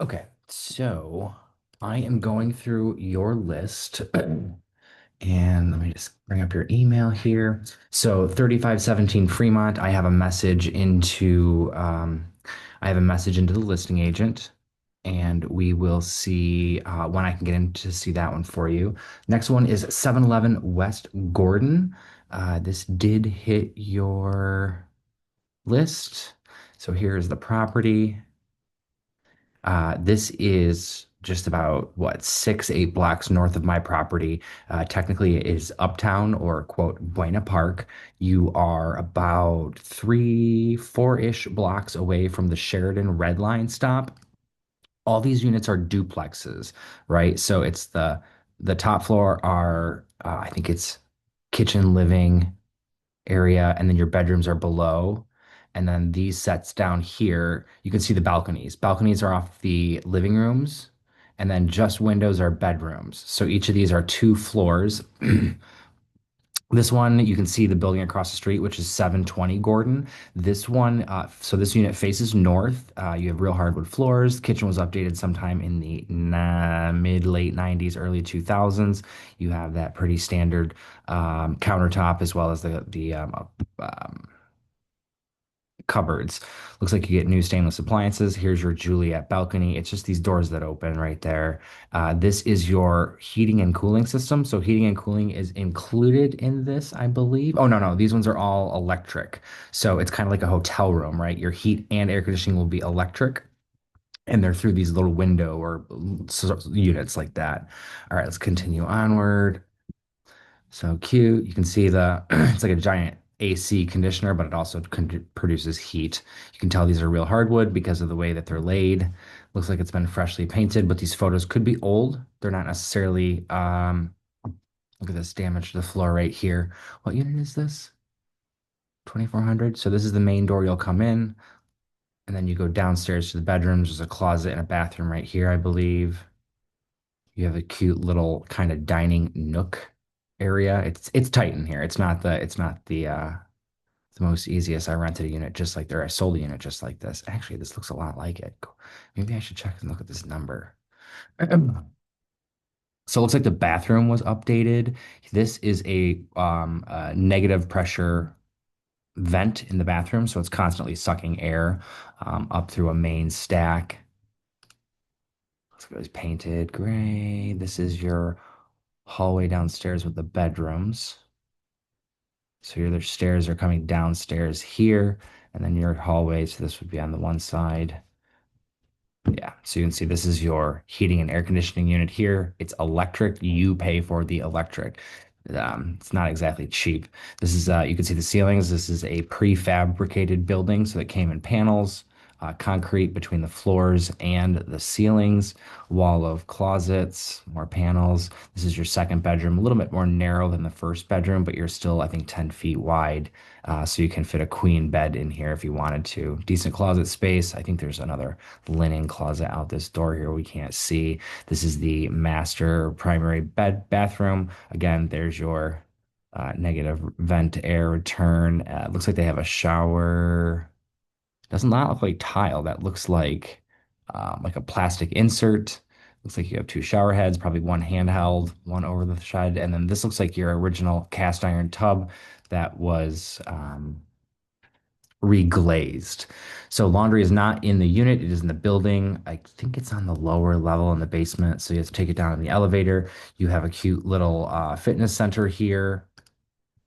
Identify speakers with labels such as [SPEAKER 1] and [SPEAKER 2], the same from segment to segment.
[SPEAKER 1] Okay, so I am going through your list and let me just bring up your email here. So 3517 Fremont, I have a message into the listing agent and we will see when I can get in to see that one for you. Next one is 711 West Gordon. This did hit your list. So here's the property. This is just about what 6, 8 blocks north of my property. Technically, it is Uptown or quote Buena Park. You are about 3, 4-ish blocks away from the Sheridan Red Line stop. All these units are duplexes, right? So it's the top floor are I think it's kitchen, living area, and then your bedrooms are below. And then these sets down here, you can see the balconies. Balconies are off the living rooms, and then just windows are bedrooms. So each of these are 2 floors. This one, you can see the building across the street, which is 720 Gordon. This one, so this unit faces north. You have real hardwood floors. Kitchen was updated sometime in the mid late 90s, early 2000s. You have that pretty standard countertop as well as the cupboards. Looks like you get new stainless appliances. Here's your Juliet balcony. It's just these doors that open right there. This is your heating and cooling system. So heating and cooling is included in this, I believe. Oh, no, no. These ones are all electric. So it's kind of like a hotel room, right? Your heat and air conditioning will be electric. And they're through these little window or units like that. All right, let's continue onward. So cute. You can see the it's like a giant AC conditioner, but it also produces heat. You can tell these are real hardwood because of the way that they're laid. Looks like it's been freshly painted, but these photos could be old. They're not necessarily look at this damage to the floor right here. What unit is this? 2400. So this is the main door you'll come in, and then you go downstairs to the bedrooms. There's a closet and a bathroom right here, I believe. You have a cute little kind of dining nook area. It's tight in here. It's not the most easiest. I rented a unit just like there. I sold a unit just like this. Actually, this looks a lot like it. Maybe I should check and look at this number. So it looks like the bathroom was updated. This is a negative pressure vent in the bathroom, so it's constantly sucking air up through a main stack. Looks like it was painted gray. This is your hallway downstairs with the bedrooms. So your stairs are coming downstairs here, and then your hallway. So this would be on the one side. Yeah, so you can see this is your heating and air conditioning unit here. It's electric. You pay for the electric. It's not exactly cheap. This is you can see the ceilings. This is a prefabricated building, so it came in panels, concrete between the floors and the ceilings, wall of closets, more panels. This is your second bedroom, a little bit more narrow than the first bedroom, but you're still, I think, 10 feet wide. So you can fit a queen bed in here if you wanted to. Decent closet space. I think there's another linen closet out this door here we can't see. This is the master primary bathroom. Again, there's your negative vent air return. Looks like they have a shower. Does not look like tile. That looks like a plastic insert. Looks like you have 2 shower heads, probably one handheld, one over the side, and then this looks like your original cast iron tub that was reglazed. So laundry is not in the unit, it is in the building. I think it's on the lower level in the basement, so you have to take it down in the elevator. You have a cute little fitness center here.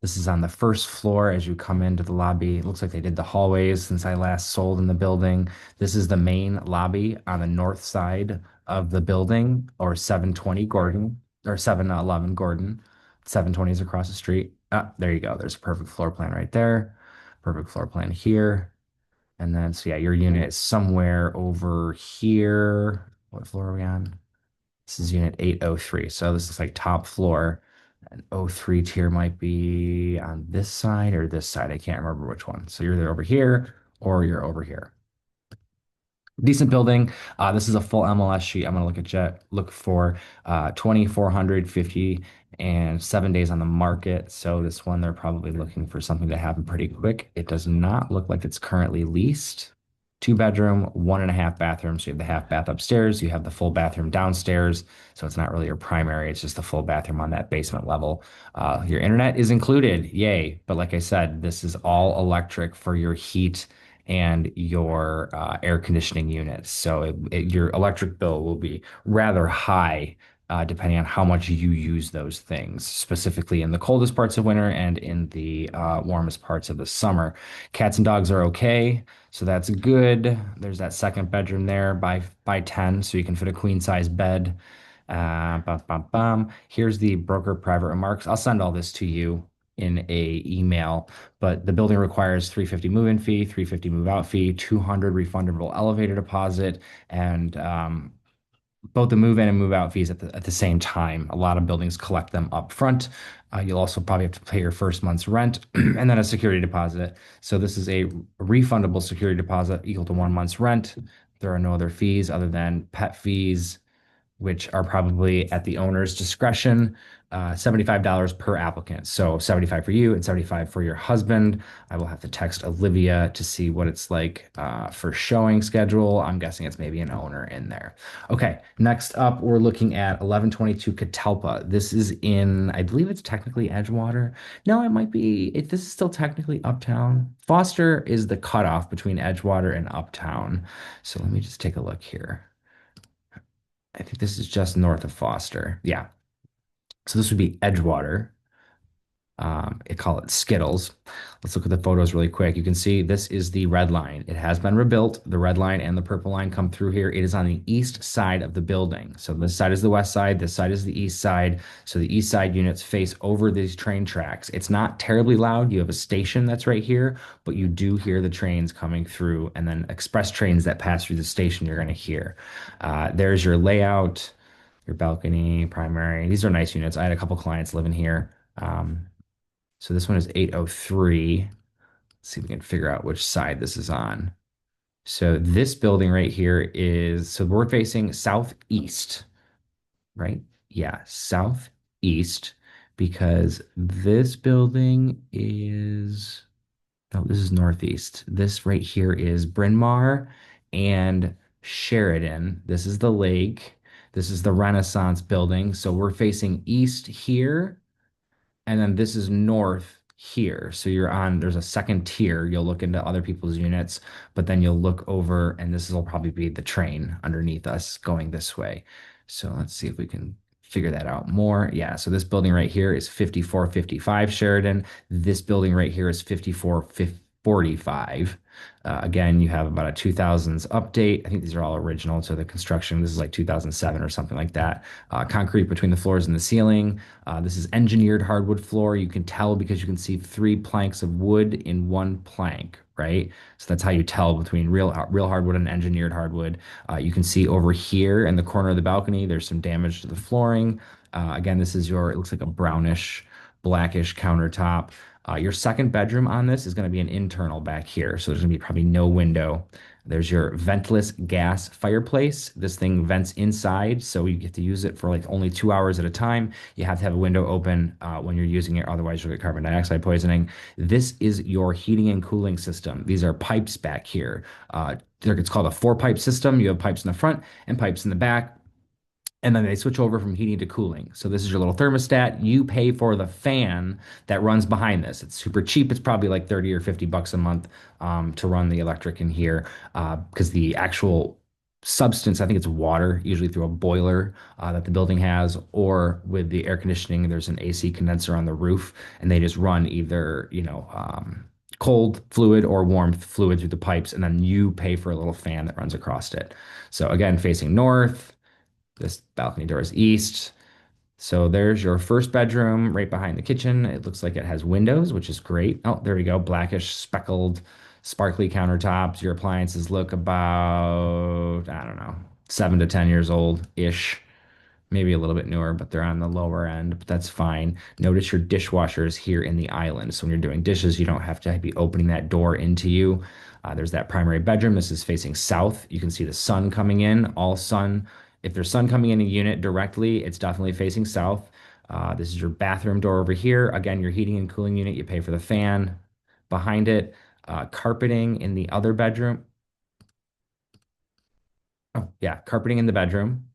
[SPEAKER 1] This is on the first floor as you come into the lobby. It looks like they did the hallways since I last sold in the building. This is the main lobby on the north side of the building, or 720 Gordon, or 711 Gordon. 720 is across the street. Ah, there you go. There's a perfect floor plan right there. Perfect floor plan here. And then, so yeah, your unit is somewhere over here. What floor are we on? This is unit 803. So this is like top floor. And O3 tier might be on this side or this side. I can't remember which one. So you're either over here or you're over here. Decent building. This is a full MLS sheet. I'm gonna look for 2,450 and 7 days on the market. So this one, they're probably looking for something to happen pretty quick. It does not look like it's currently leased. two bedroom, 1.5 bathroom. So you have the half bath upstairs, you have the full bathroom downstairs. So it's not really your primary, it's just a full bathroom on that basement level. Your internet is included, yay. But like I said, this is all electric for your heat and your air conditioning units. So your electric bill will be rather high depending on how much you use those things, specifically in the coldest parts of winter and in the warmest parts of the summer. Cats and dogs are okay, so that's good. There's that second bedroom there by 10, so you can fit a queen size bed. Bum, bum, bum. Here's the broker private remarks. I'll send all this to you in a email, but the building requires 350 move-in fee, 350 move-out fee, 200 refundable elevator deposit, and both the move in and move out fees at the same time. A lot of buildings collect them up front. You'll also probably have to pay your first month's rent and then a security deposit. So this is a refundable security deposit equal to 1 month's rent. There are no other fees other than pet fees, which are probably at the owner's discretion, $75 per applicant. So 75 for you and 75 for your husband. I will have to text Olivia to see what it's like for showing schedule. I'm guessing it's maybe an owner in there. Okay, next up, we're looking at 1122 Catalpa. This is in, I believe it's technically Edgewater. No, it might be, this is still technically Uptown. Foster is the cutoff between Edgewater and Uptown. So let me just take a look here. I think this is just north of Foster. Yeah. So this would be Edgewater. They call it Skittles. Let's look at the photos really quick. You can see this is the red line. It has been rebuilt. The red line and the purple line come through here. It is on the east side of the building. So this side is the west side. This side is the east side. So the east side units face over these train tracks. It's not terribly loud. You have a station that's right here, but you do hear the trains coming through, and then express trains that pass through the station you're going to hear. There's your layout, your balcony, primary. These are nice units. I had a couple clients living here. So this one is 803. Let's see if we can figure out which side this is on. So this building right here is, so we're facing southeast, right? Yeah, southeast, because this building is, no, this is northeast. This right here is Bryn Mawr and Sheridan. This is the lake. This is the Renaissance building. So we're facing east here, and then this is north here. So you're on, there's a second tier. You'll look into other people's units, but then you'll look over, and this will probably be the train underneath us going this way. So let's see if we can figure that out more. Yeah, so this building right here is 5455 Sheridan. This building right here is 5445. Again, you have about a 2000s update. I think these are all original to the construction. This is like 2007 or something like that. Concrete between the floors and the ceiling. This is engineered hardwood floor. You can tell because you can see three planks of wood in one plank, right? So that's how you tell between real hardwood and engineered hardwood. You can see over here in the corner of the balcony, there's some damage to the flooring. Again, this is your, it looks like a brownish, blackish countertop. Your second bedroom on this is going to be an internal back here. So there's going to be probably no window. There's your ventless gas fireplace. This thing vents inside, so you get to use it for like only 2 hours at a time. You have to have a window open when you're using it, otherwise you'll get carbon dioxide poisoning. This is your heating and cooling system. These are pipes back here. It's called a four-pipe system. You have pipes in the front and pipes in the back. And then they switch over from heating to cooling. So this is your little thermostat. You pay for the fan that runs behind this. It's super cheap. It's probably like 30 or 50 bucks a month to run the electric in here because the actual substance, I think it's water, usually through a boiler that the building has, or with the air conditioning, there's an AC condenser on the roof, and they just run either, cold fluid or warm fluid through the pipes, and then you pay for a little fan that runs across it. So again, facing north. This balcony door is east. So there's your first bedroom right behind the kitchen. It looks like it has windows, which is great. Oh, there we go. Blackish, speckled, sparkly countertops. Your appliances look about, I don't know, 7 to 10 years old-ish. Maybe a little bit newer, but they're on the lower end, but that's fine. Notice your dishwasher is here in the island. So when you're doing dishes, you don't have to be opening that door into you. There's that primary bedroom. This is facing south. You can see the sun coming in, all sun. If there's sun coming in a unit directly, it's definitely facing south. This is your bathroom door over here. Again, your heating and cooling unit, you pay for the fan behind it. Carpeting in the other bedroom. Oh, yeah, carpeting in the bedroom.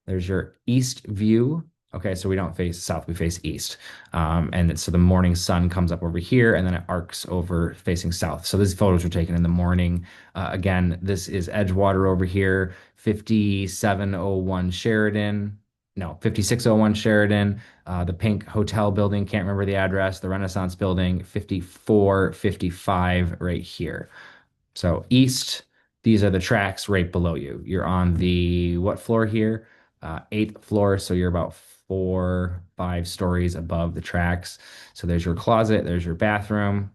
[SPEAKER 1] There's your east view. Okay, so we don't face south, we face east. So the morning sun comes up over here and then it arcs over facing south. So these photos were taken in the morning. Again, this is Edgewater over here, 5701 Sheridan. No, 5601 Sheridan. The pink hotel building, can't remember the address. The Renaissance building, 5455 right here. So east, these are the tracks right below you. You're on the what floor here? Eighth floor. So you're about 4, 5 stories above the tracks. So there's your closet, there's your bathroom.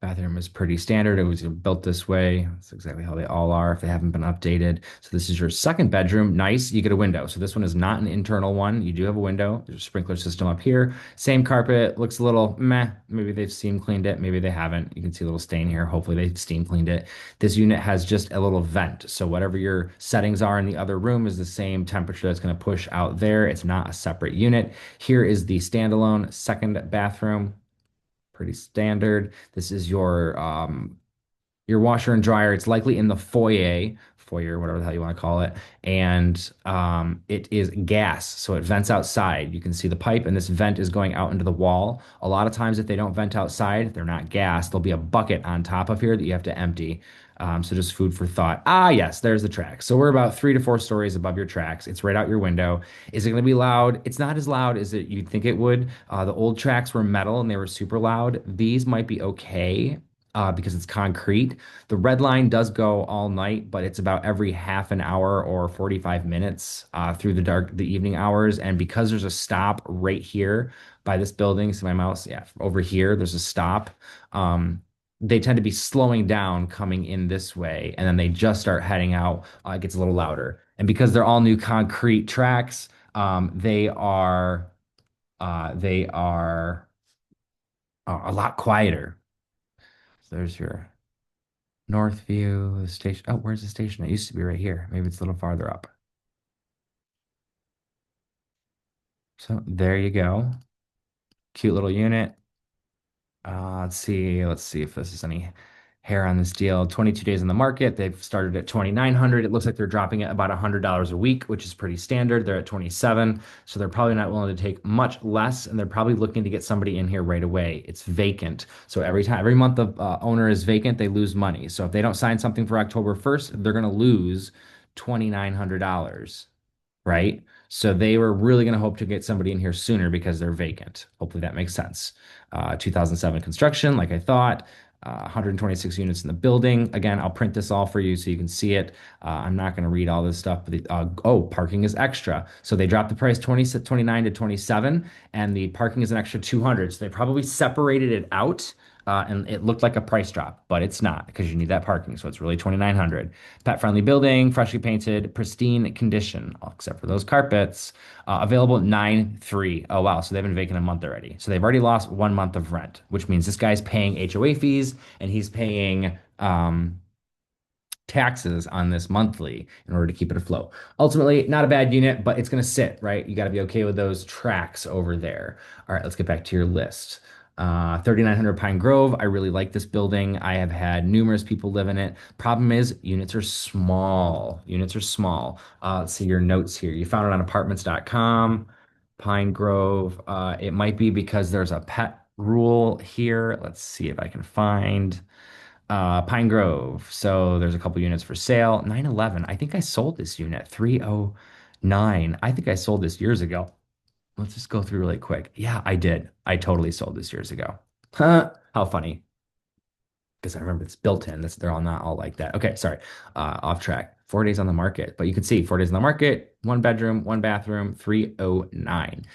[SPEAKER 1] Bathroom is pretty standard. It was built this way. That's exactly how they all are if they haven't been updated. So this is your second bedroom. Nice. You get a window. So this one is not an internal one. You do have a window. There's a sprinkler system up here. Same carpet. Looks a little meh. Maybe they've steam cleaned it. Maybe they haven't. You can see a little stain here. Hopefully they steam cleaned it. This unit has just a little vent. So whatever your settings are in the other room is the same temperature that's going to push out there. It's not a separate unit. Here is the standalone second bathroom. Pretty standard. This is your washer and dryer. It's likely in the foyer, whatever the hell you want to call it. And it is gas, so it vents outside. You can see the pipe, and this vent is going out into the wall. A lot of times, if they don't vent outside, they're not gas. There'll be a bucket on top of here that you have to empty. So just food for thought. Ah, yes, there's the tracks. So we're about 3 to 4 stories above your tracks. It's right out your window. Is it going to be loud? It's not as loud as you'd think it would. The old tracks were metal and they were super loud. These might be okay because it's concrete. The red line does go all night, but it's about every half an hour or 45 minutes through the evening hours. And because there's a stop right here by this building, see my mouse, yeah, over here, there's a stop. They tend to be slowing down coming in this way, and then they just start heading out. It gets a little louder. And because they're all new concrete tracks, they are a lot quieter. So there's your north view, the station. Oh, where's the station? It used to be right here. Maybe it's a little farther up. So there you go. Cute little unit. Let's see if this is any hair on this deal. 22 days on the market. They've started at 2,900. It looks like they're dropping it about $100 a week, which is pretty standard. They're at 27, so they're probably not willing to take much less, and they're probably looking to get somebody in here right away. It's vacant, so every month the owner is vacant, they lose money. So if they don't sign something for October 1st, they're going to lose $2,900, right? So they were really going to hope to get somebody in here sooner because they're vacant. Hopefully that makes sense. 2007 construction, like I thought. 126 units in the building. Again, I'll print this all for you so you can see it. I'm not going to read all this stuff, but parking is extra. So they dropped the price 29 to 27, and the parking is an extra 200. So they probably separated it out. And it looked like a price drop, but it's not because you need that parking. So it's really 2,900. Pet friendly building, freshly painted, pristine condition, except for those carpets. Available 9/3. Oh, wow. So they've been vacant a month already. So they've already lost 1 month of rent, which means this guy's paying HOA fees and he's paying taxes on this monthly in order to keep it afloat. Ultimately, not a bad unit, but it's going to sit, right? You got to be okay with those tracks over there. All right, let's get back to your list. 3,900 Pine Grove. I really like this building. I have had numerous people live in it. Problem is, units are small. Units are small. Let's see your notes here. You found it on apartments.com. Pine Grove. It might be because there's a pet rule here. Let's see if I can find. Pine Grove. So there's a couple units for sale. 911. I think I sold this unit. 309. I think I sold this years ago. Let's just go through really quick. Yeah, I did. I totally sold this years ago. Huh, how funny. Because I remember it's built in. They're all not all like that. Okay, sorry. Off track. 4 days on the market. But you can see 4 days on the market, 1 bedroom, 1 bathroom, 309.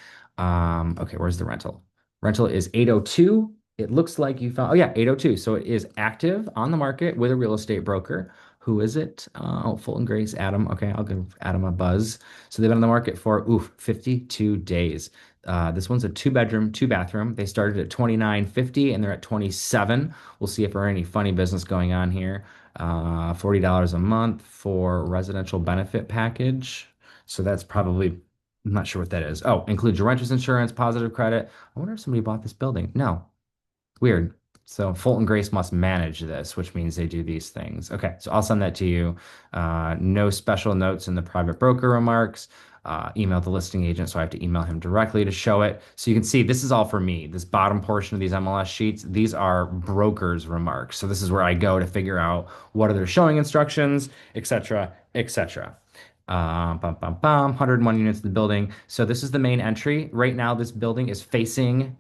[SPEAKER 1] Okay, where's the rental? Rental is 802. It looks like you found, oh yeah, 802. So it is active on the market with a real estate broker. Who is it? Fulton Grace, Adam. Okay, I'll give Adam a buzz. So they've been on the market for 52 days. This one's a 2 bedroom, 2 bathroom. They started at 29.50 and they're at 27. We'll see if there are any funny business going on here. $40 a month for residential benefit package. So that's probably, I'm not sure what that is. Oh, includes your renter's insurance, positive credit. I wonder if somebody bought this building. No. Weird. So Fulton Grace must manage this, which means they do these things. Okay, so I'll send that to you. No special notes in the private broker remarks. Email the listing agent, so I have to email him directly to show it. So you can see this is all for me. This bottom portion of these MLS sheets, these are brokers' remarks. So this is where I go to figure out what are their showing instructions, etc., etc. 101 units in the building. So this is the main entry. Right now, this building is facing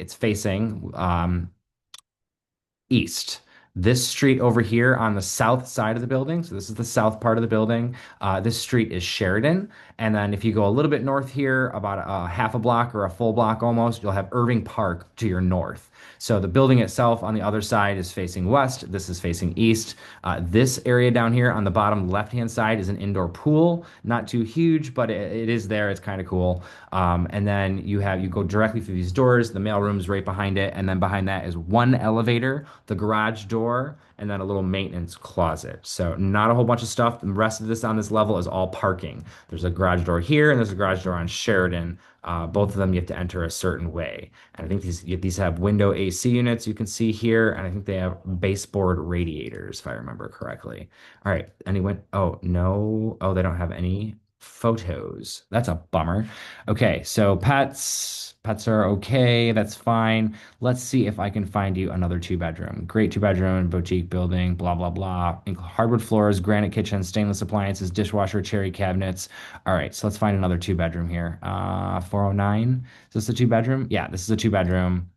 [SPEAKER 1] east. This street over here on the south side of the building, so this is the south part of the building. This street is Sheridan. And then if you go a little bit north here, about a half a block or a full block almost, you'll have Irving Park to your north. So the building itself on the other side is facing west. This is facing east. This area down here on the bottom left-hand side is an indoor pool. Not too huge, but it is there. It's kind of cool. And then you go directly through these doors. The mail room's right behind it, and then behind that is one elevator, the garage door, and then a little maintenance closet. So not a whole bunch of stuff. The rest of this on this level is all parking. There's a garage door here, and there's a garage door on Sheridan. Both of them you have to enter a certain way. And I think these have window AC units you can see here, and I think they have baseboard radiators, if I remember correctly. All right, anyone? Oh, no. Oh, they don't have any photos. That's a bummer. Okay, so pets are okay. That's fine. Let's see if I can find you another two bedroom. Great two bedroom, boutique building, blah, blah, blah. Hardwood floors, granite kitchen, stainless appliances, dishwasher, cherry cabinets. All right, so let's find another two bedroom here. 409. Is this a two bedroom? Yeah, this is a two bedroom.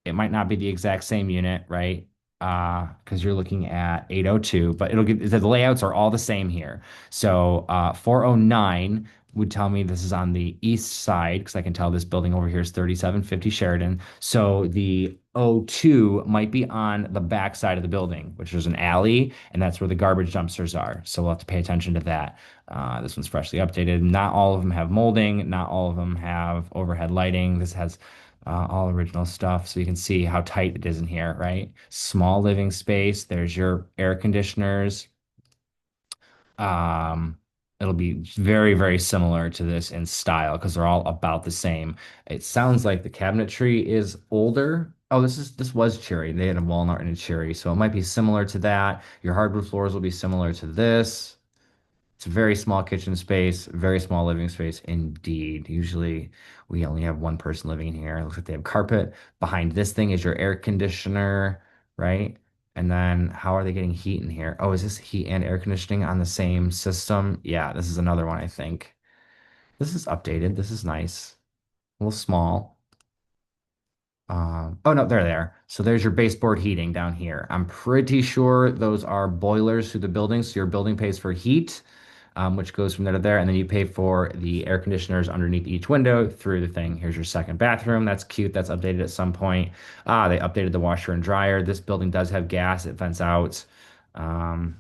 [SPEAKER 1] It might not be the exact same unit, right? Because you're looking at 802, but it'll give the layouts are all the same here. So 409 would tell me this is on the east side because I can tell this building over here is 3750 Sheridan. So the O2 might be on the back side of the building, which is an alley, and that's where the garbage dumpsters are. So we'll have to pay attention to that. This one's freshly updated. Not all of them have molding. Not all of them have overhead lighting. This has all original stuff. So you can see how tight it is in here, right? Small living space. There's your air conditioners. Um, it'll be very, very similar to this in style because they're all about the same. It sounds like the cabinetry is older. Oh, this was cherry. They had a walnut and a cherry, so it might be similar to that. Your hardwood floors will be similar to this. It's a very small kitchen space, very small living space indeed. Usually we only have one person living in here. It looks like they have carpet. Behind this thing is your air conditioner, right? And then how are they getting heat in here? Oh, is this heat and air conditioning on the same system? Yeah, this is another one, I think. This is updated. This is nice. A little small. Oh no, they're there. So there's your baseboard heating down here. I'm pretty sure those are boilers through the building. So your building pays for heat, which goes from there to there. And then you pay for the air conditioners underneath each window through the thing. Here's your second bathroom. That's cute. That's updated at some point. They updated the washer and dryer. This building does have gas. It vents out. Um,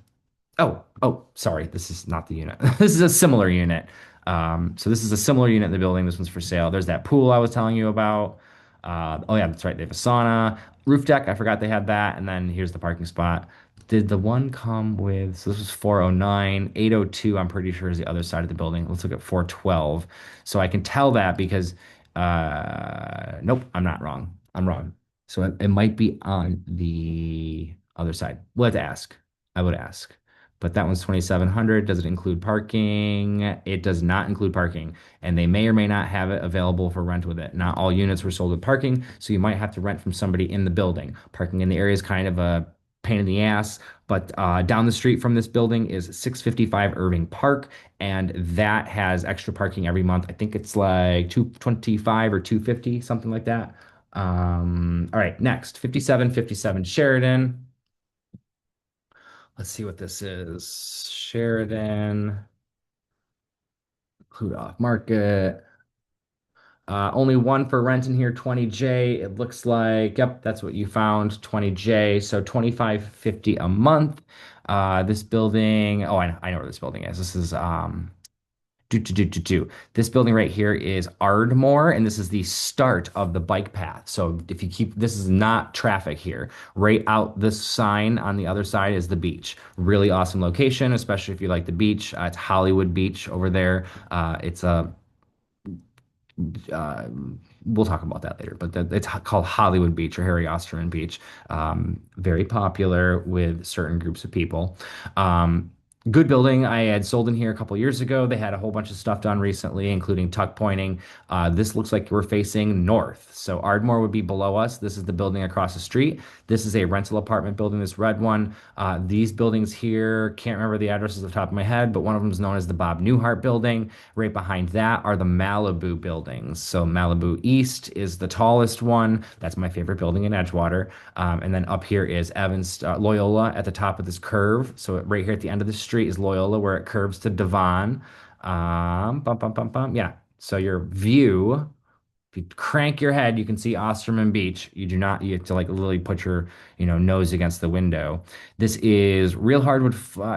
[SPEAKER 1] oh, sorry. This is not the unit. This is a similar unit. So this is a similar unit in the building. This one's for sale. There's that pool I was telling you about. Oh yeah, that's right. They have a sauna, roof deck. I forgot they had that. And then here's the parking spot. Did the one come with, so this was 409, 802, I'm pretty sure is the other side of the building. Let's look at 412. So I can tell that because, nope, I'm not wrong. I'm wrong. So it might be on the other side. We'll have to ask. I would ask. But that one's 2,700. Does it include parking? It does not include parking, and they may or may not have it available for rent with it. Not all units were sold with parking, so you might have to rent from somebody in the building. Parking in the area is kind of a pain in the ass, but down the street from this building is 655 Irving Park, and that has extra parking every month. I think it's like 225 or 250, something like that. All right, next, 5757 Sheridan. Let's see what this is. Sheridan, include off market. Only one for rent in here, 20J. It looks like, yep, that's what you found, 20J. So 25.50 a month. This building, oh, I know where this building is. This is This building right here is Ardmore, and this is the start of the bike path. So if you keep, this is not traffic here. Right out this sign on the other side is the beach. Really awesome location, especially if you like the beach. It's Hollywood Beach over there. It's a uh, we'll talk about that later, but it's called Hollywood Beach or Harry Osterman Beach. Very popular with certain groups of people. Um, Good building. I had sold in here a couple years ago. They had a whole bunch of stuff done recently, including tuck pointing. This looks like we're facing north. So Ardmore would be below us. This is the building across the street. This is a rental apartment building, this red one. These buildings here, can't remember the addresses off the top of my head, but one of them is known as the Bob Newhart building. Right behind that are the Malibu buildings. So Malibu East is the tallest one. That's my favorite building in Edgewater. And then up here is Evans Loyola at the top of this curve. So right here at the end of the street is Loyola, where it curves to Devon. Bum, bum, bum, bum. Yeah. So your view, if you crank your head, you can see Osterman Beach. You do not, you have to like literally put your, nose against the window. This is real hardwood,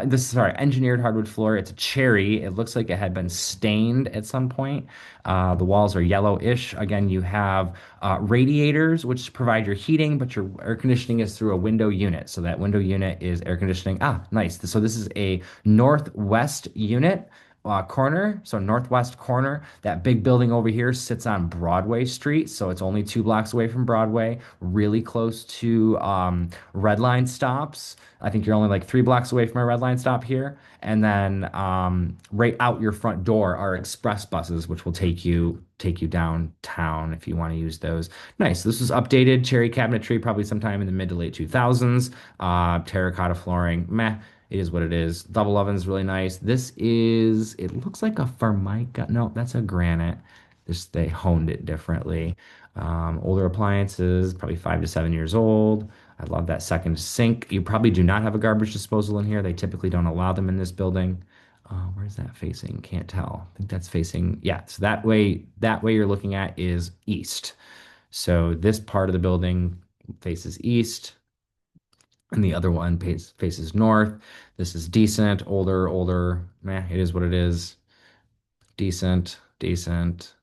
[SPEAKER 1] this is, sorry, engineered hardwood floor. It's a cherry. It looks like it had been stained at some point. The walls are yellowish. Again, you have radiators, which provide your heating, but your air conditioning is through a window unit. So that window unit is air conditioning. Ah, nice. So this is a northwest unit corner, so northwest corner. That big building over here sits on Broadway Street, so it's only 2 blocks away from Broadway, really close to Red Line stops. I think you're only like 3 blocks away from a Red Line stop here. And then right out your front door are express buses, which will take you downtown if you want to use those. Nice. This was updated cherry cabinetry, probably sometime in the mid to late 2000s. Terracotta flooring, meh. It is what it is. Double oven's really nice. This is, it looks like a Formica. No, that's a granite. This, they honed it differently. Older appliances, probably 5 to 7 years old. I love that second sink. You probably do not have a garbage disposal in here. They typically don't allow them in this building. Where's that facing? Can't tell. I think that's facing, yeah. So that way you're looking at is east. So this part of the building faces east and the other one faces north. This is decent, older, meh, it is what it is. Decent, decent,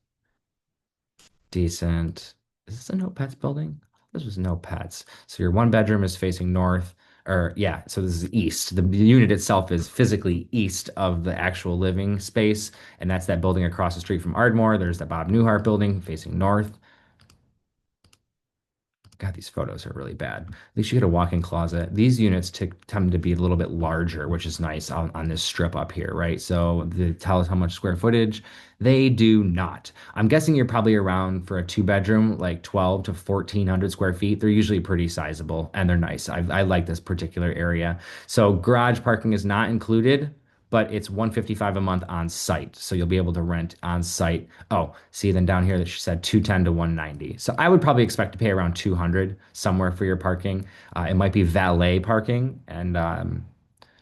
[SPEAKER 1] decent. Is this a no pets building? This was no pets. So your one bedroom is facing north, or yeah, so this is east. The unit itself is physically east of the actual living space, and that's that building across the street from Ardmore. There's that Bob Newhart building facing north. God, these photos are really bad. At least you get a walk-in closet. These units tend to be a little bit larger, which is nice on this strip up here, right? So they tell us how much square footage. They do not. I'm guessing you're probably around for a two-bedroom, like 12 to 1400 square feet. They're usually pretty sizable and they're nice. I like this particular area. So garage parking is not included, but it's 155 a month on site. So you'll be able to rent on site. Oh, see then down here that she said 210 to 190. So I would probably expect to pay around 200 somewhere for your parking. It might be valet parking. And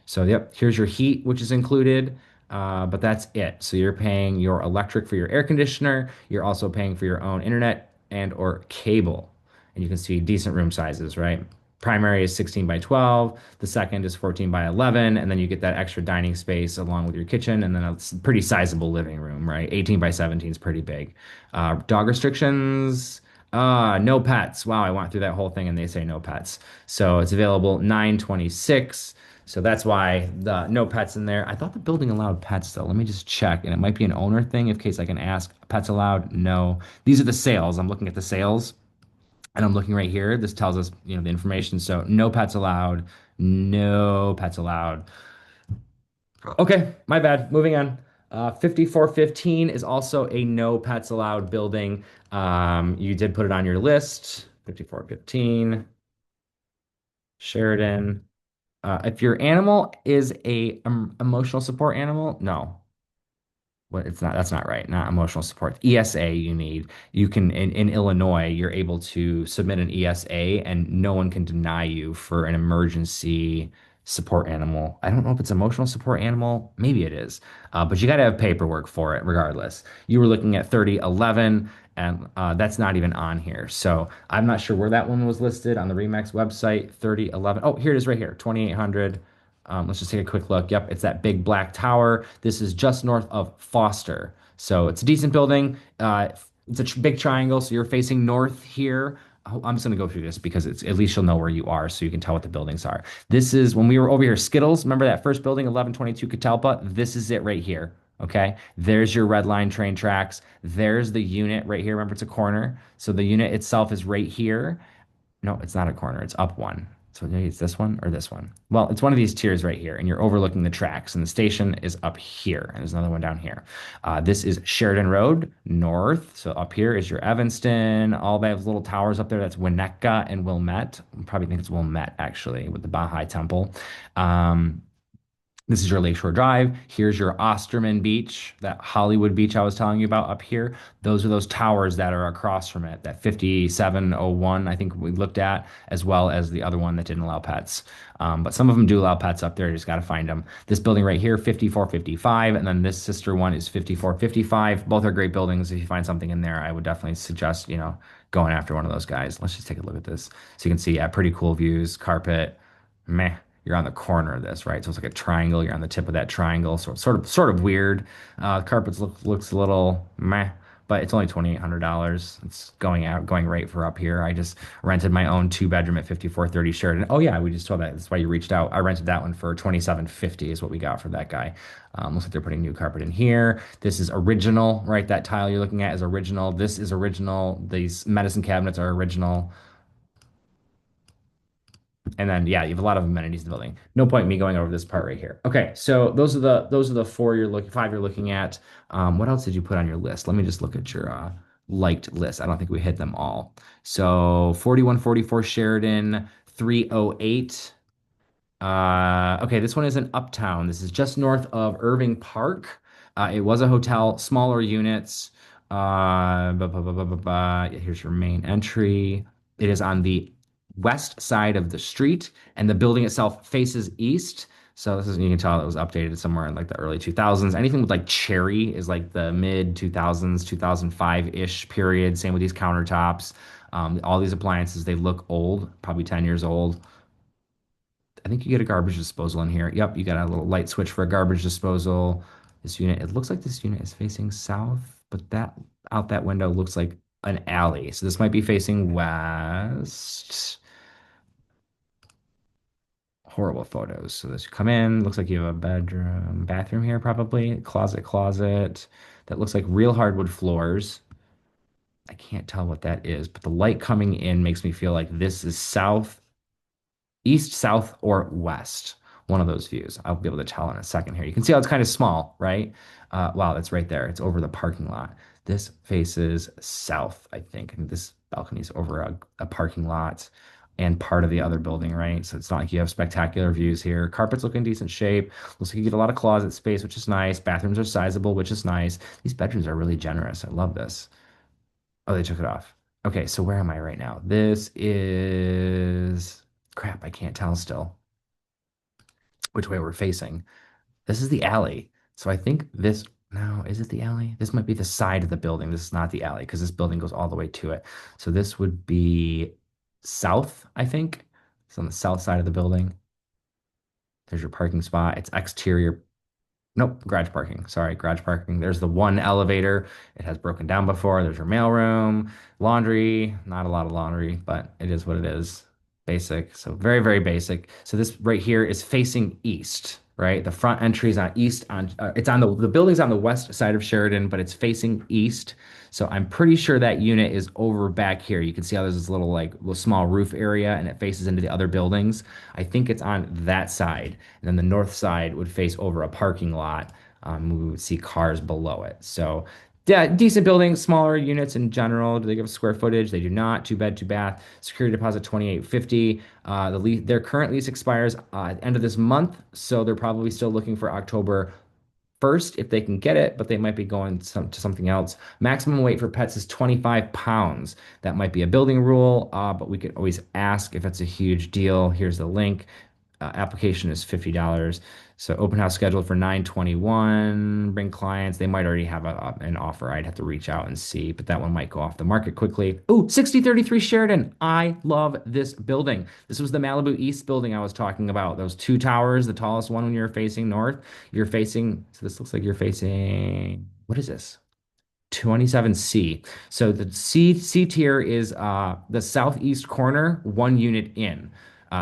[SPEAKER 1] so, yep, here's your heat, which is included. But that's it. So you're paying your electric for your air conditioner. You're also paying for your own internet and or cable. And you can see decent room sizes, right? Primary is 16 by 12. The second is 14 by 11. And then you get that extra dining space along with your kitchen and then a pretty sizable living room, right? 18 by 17 is pretty big. Dog restrictions. No pets. Wow, I went through that whole thing and they say no pets. So it's available 926. So that's why the no pets in there. I thought the building allowed pets though. Let me just check. And it might be an owner thing in case I can ask. Pets allowed? No. These are the sales. I'm looking at the sales and I'm looking right here. This tells us, the information. So no pets allowed. No pets allowed. Okay, my bad. Moving on. 5415 is also a no pets allowed building. You did put it on your list. 5415, Sheridan. If your animal is a emotional support animal, no. What it's not, that's not right. Not emotional support. ESA you need. You can in Illinois, you're able to submit an ESA and no one can deny you for an emergency support animal. I don't know if it's emotional support animal. Maybe it is. But you got to have paperwork for it regardless. You were looking at 3011 and that's not even on here. So I'm not sure where that one was listed on the Remax website. 3011. Oh, here it is right here. 2800. Let's just take a quick look. Yep, it's that big black tower. This is just north of Foster. So it's a decent building. It's a big triangle, so you're facing north here. Oh, I'm just going to go through this because it's at least you'll know where you are so you can tell what the buildings are. This is when we were over here, Skittles. Remember that first building, 1122 Catalpa? This is it right here. Okay, there's your red line train tracks. There's the unit right here. Remember, it's a corner. So the unit itself is right here. No, it's not a corner. It's up one. So maybe it's this one or this one. Well, it's one of these tiers right here, and you're overlooking the tracks, and the station is up here, and there's another one down here. This is Sheridan Road North. So up here is your Evanston. All those little towers up there. That's Winnetka and Wilmette. I probably think it's Wilmette actually, with the Baha'i Temple. Um, this is your Lakeshore Drive. Here's your Osterman Beach, that Hollywood beach I was telling you about up here. Those are those towers that are across from it, that 5701, I think we looked at, as well as the other one that didn't allow pets. But some of them do allow pets up there. You just got to find them. This building right here, 5455, and then this sister one is 5455. Both are great buildings. If you find something in there, I would definitely suggest, going after one of those guys. Let's just take a look at this. So you can see, yeah, pretty cool views, carpet, meh, you're on the corner of this, right? So it's like a triangle. You're on the tip of that triangle. So it's sort of weird. Carpets looks a little meh, but it's only $2,800. It's going rate for up here. I just rented my own two bedroom at 5430 Sheridan. Oh yeah, we just told that. That's why you reached out. I rented that one for 2750 is what we got for that guy. Looks like they're putting new carpet in here. This is original, right? That tile you're looking at is original. This is original. These medicine cabinets are original. And then yeah, you have a lot of amenities in the building. No point in me going over this part right here. Okay, so those are the five you're looking at. What else did you put on your list? Let me just look at your liked list. I don't think we hit them all. So 4144 Sheridan, 308. Okay, this one is in Uptown. This is just north of Irving Park. It was a hotel, smaller units. Here's your main entry. It is on the west side of the street, and the building itself faces east. So this is, you can tell it was updated somewhere in like the early 2000s. Anything with like cherry is like the mid 2000s, 2005-ish period. Same with these countertops. All these appliances, they look old, probably 10 years old. I think you get a garbage disposal in here. Yep, you got a little light switch for a garbage disposal. This unit, it looks like this unit is facing south, but that out that window looks like an alley. So this might be facing west. Horrible photos. So this come in, looks like you have a bathroom here probably, closet. That looks like real hardwood floors. I can't tell what that is, but the light coming in makes me feel like this is south, east, south, or west. One of those views. I'll be able to tell in a second here. You can see how it's kind of small, right? Wow, that's right there. It's over the parking lot. This faces south, I think. And this balcony is over a parking lot and part of the other building, right? So it's not like you have spectacular views here. Carpets look in decent shape. Looks like you get a lot of closet space, which is nice. Bathrooms are sizable, which is nice. These bedrooms are really generous. I love this. Oh, they took it off. Okay, so where am I right now? This is crap. I can't tell still which way we're facing. This is the alley. So I think this, no, is it the alley? This might be the side of the building. This is not the alley because this building goes all the way to it. So this would be south, I think. It's on the south side of the building. There's your parking spot. It's exterior. Nope, garage parking. Sorry, garage parking. There's the one elevator. It has broken down before. There's your mailroom, laundry. Not a lot of laundry, but it is what it is. Basic. So very, very basic. So this right here is facing east, right? The front entry is on east. It's on the building's on the west side of Sheridan, but it's facing east. So I'm pretty sure that unit is over back here. You can see how there's this little small roof area, and it faces into the other buildings. I think it's on that side. And then the north side would face over a parking lot. We would see cars below it. So, yeah, decent building, smaller units in general. Do they give square footage? They do not. Two bed, two bath. Security deposit 2850. Their current lease expires at the end of this month, so they're probably still looking for October 1st if they can get it, but they might be going to something else. Maximum weight for pets is 25 pounds. That might be a building rule, but we could always ask if it's a huge deal. Here's the link. Application is $50. So open house scheduled for 9/21. Bring clients. They might already have an offer. I'd have to reach out and see, but that one might go off the market quickly. Ooh, 6033 Sheridan. I love this building. This was the Malibu East building I was talking about. Those two towers, the tallest one when you're facing north. So this looks like you're facing, what is this? 27C. So the C tier is the southeast corner, one unit in.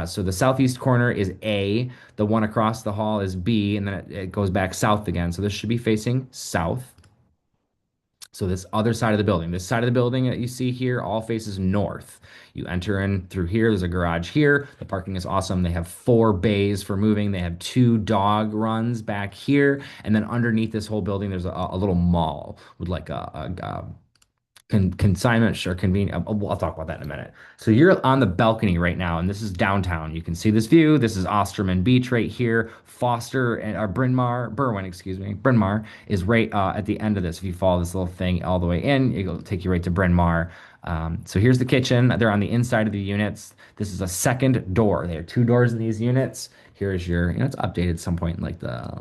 [SPEAKER 1] So the southeast corner is A, the one across the hall is B, and then it goes back south again. So this should be facing south. So this other side of the building, this side of the building that you see here, all faces north. You enter in through here. There's a garage here. The parking is awesome. They have 4 bays for moving. They have 2 dog runs back here, and then underneath this whole building, there's a little mall with like a consignment or convenient. I'll talk about that in a minute. So you're on the balcony right now, and this is downtown. You can see this view. This is Osterman Beach right here. Foster and Bryn Mawr, Berwyn, excuse me, Bryn Mawr is right at the end of this. If you follow this little thing all the way in, it'll take you right to Bryn Mawr. So here's the kitchen. They're on the inside of the units. This is a second door. They have 2 doors in these units. Here's your, it's updated at some point in like the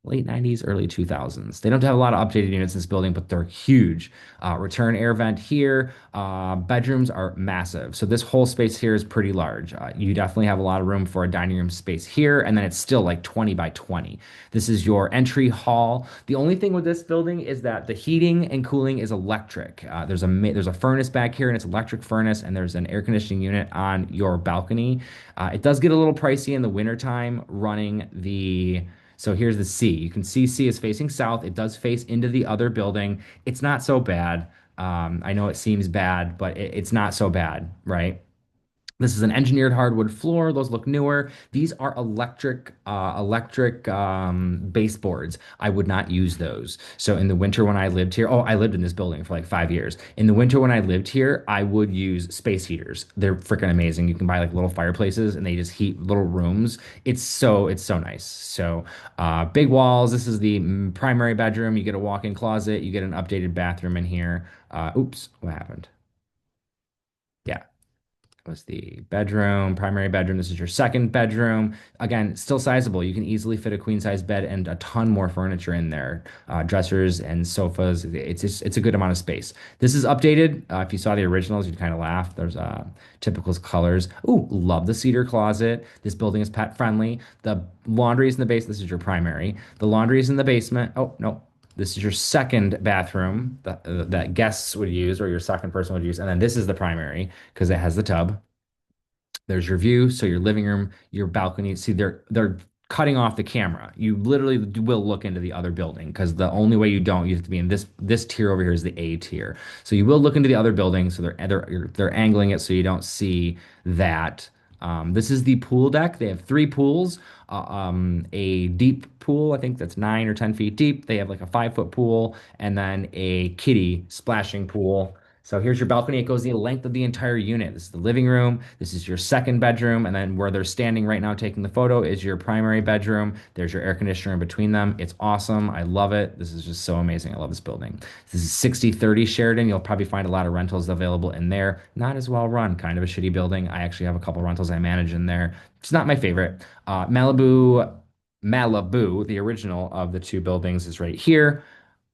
[SPEAKER 1] late 90s, early 2000s. They don't have a lot of updated units in this building, but they're huge. Return air vent here. Bedrooms are massive. So this whole space here is pretty large. You definitely have a lot of room for a dining room space here, and then it's still like 20 by 20. This is your entry hall. The only thing with this building is that the heating and cooling is electric. There's a furnace back here, and it's electric furnace, and there's an air conditioning unit on your balcony. It does get a little pricey in the wintertime running the so here's the C. You can see C is facing south. It does face into the other building. It's not so bad. I know it seems bad, but it's not so bad, right? This is an engineered hardwood floor. Those look newer. These are electric baseboards. I would not use those. So in the winter when I lived here, oh, I lived in this building for like 5 years. In the winter when I lived here, I would use space heaters. They're freaking amazing. You can buy like little fireplaces and they just heat little rooms. It's so nice. So big walls. This is the primary bedroom. You get a walk-in closet. You get an updated bathroom in here. Oops, what happened? Yeah, was the bedroom, primary bedroom. This is your second bedroom. Again, still sizable. You can easily fit a queen size bed and a ton more furniture in there. Dressers and sofas. It's a good amount of space. This is updated. If you saw the originals, you'd kind of laugh. There's typical colors. Ooh, love the cedar closet. This building is pet friendly. The laundry is in the base. This is your primary. The laundry is in the basement. Oh, no. This is your second bathroom that guests would use or your second person would use. And then this is the primary because it has the tub. There's your view. So your living room, your balcony. See, they're cutting off the camera. You literally will look into the other building because the only way you have to be in this tier over here is the A tier. So you will look into the other building. So they're angling it so you don't see that. This is the pool deck. They have 3 pools. A deep pool, I think that's 9 or 10 feet deep. They have like a 5 foot pool, and then a kiddie splashing pool. So here's your balcony. It goes the length of the entire unit. This is the living room. This is your second bedroom. And then where they're standing right now taking the photo is your primary bedroom. There's your air conditioner in between them. It's awesome. I love it. This is just so amazing. I love this building. This is 6030 Sheridan. You'll probably find a lot of rentals available in there. Not as well run, kind of a shitty building. I actually have a couple rentals I manage in there. It's not my favorite. Malibu, the original of the 2 buildings, is right here.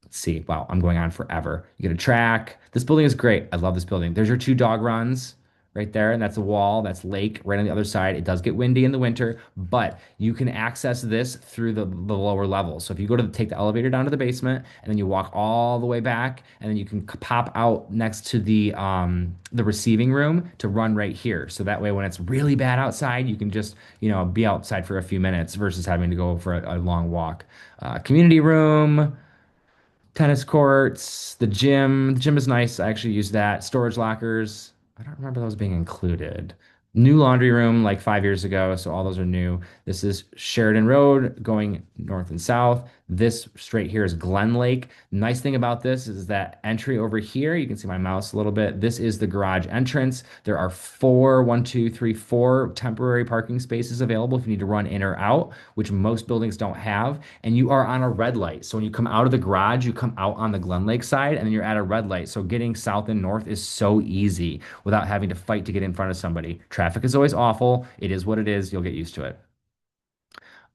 [SPEAKER 1] Let's see. Wow, I'm going on forever. You get a track. This building is great. I love this building. There's your 2 dog runs right there, and that's a wall. That's lake right on the other side. It does get windy in the winter, but you can access this through the lower level. So if you go to take the elevator down to the basement, and then you walk all the way back, and then you can pop out next to the receiving room to run right here. So that way, when it's really bad outside, you can just be outside for a few minutes versus having to go for a long walk. Community room, tennis courts, the gym. The gym is nice. I actually use that. Storage lockers. I don't remember those being included. New laundry room like 5 years ago, so all those are new. This is Sheridan Road going north and south. This straight here is Glen Lake. Nice thing about this is that entry over here, you can see my mouse a little bit. This is the garage entrance. There are 4 temporary parking spaces available if you need to run in or out, which most buildings don't have. And you are on a red light. So when you come out of the garage, you come out on the Glen Lake side and then you're at a red light. So getting south and north is so easy without having to fight to get in front of somebody. Traffic is always awful. It is what it is. You'll get used to it.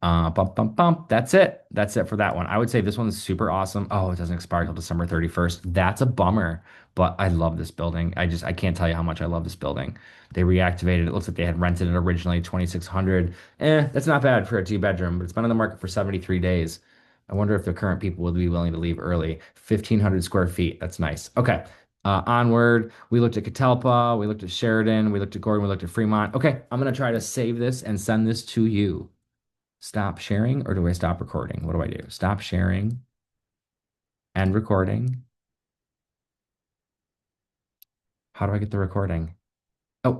[SPEAKER 1] Bump, bump, bump. That's it. That's it for that one. I would say this one's super awesome. Oh, it doesn't expire till December 31st. That's a bummer, but I love this building. I can't tell you how much I love this building. They reactivated it. Looks like they had rented it originally 2,600. That's not bad for a 2 bedroom, but it's been on the market for 73 days. I wonder if the current people would be willing to leave early. 1,500 square feet. That's nice. Okay. Onward, we looked at Catalpa, we looked at Sheridan, we looked at Gordon, we looked at Fremont. Okay, I'm gonna try to save this and send this to you. Stop sharing, or do I stop recording? What do I do? Stop sharing, end recording. How do I get the recording?